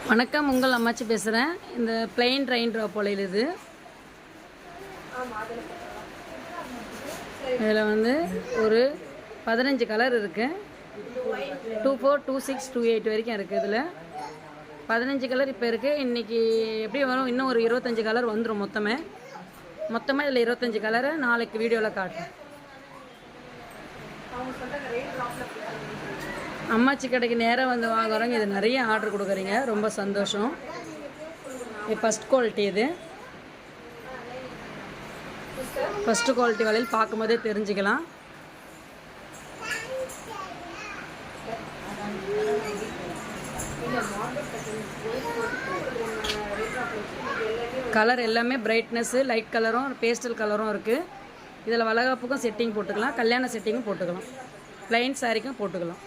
வணக்கம், உங்கள் அம்மாச்சி பேசுகிறேன். இந்த பிளெயின் ட்ரெயின் ட்ராப்போலையில் இதில் வந்து ஒரு 15 கலர் இருக்குது. 24, 26, 28 வரைக்கும் இருக்குது. இதில் 15 கலர் இப்போ இருக்குது. இன்றைக்கி எப்படி வரும், இன்னும் ஒரு 25 கலர் வந்துடும். மொத்தமாக இதில் 25 கலரை நாளைக்கு வீடியோவில் காட்டுறேன். அம்மாச்சி கடைக்கு நேராக வந்து வாங்குறவங்க இது நிறைய ஆர்டர் கொடுக்குறீங்க, ரொம்ப சந்தோஷம். இது ஃபஸ்ட் குவாலிட்டி. இது ஃபஸ்ட்டு குவாலிட்டி வலையில் பார்க்கும்போதே தெரிஞ்சுக்கலாம். கலர் எல்லாமே பிரைட்னஸ்ஸு, லைட் கலரும் பேஸ்டல் கலரும் இருக்குது. இதில் வளகாப்புக்கும் செட்டிங் போட்டுக்கலாம், கல்யாண செட்டிங்கும் போட்டுக்கலாம், ப்ளைன் சாரிக்கும் போட்டுக்கலாம்.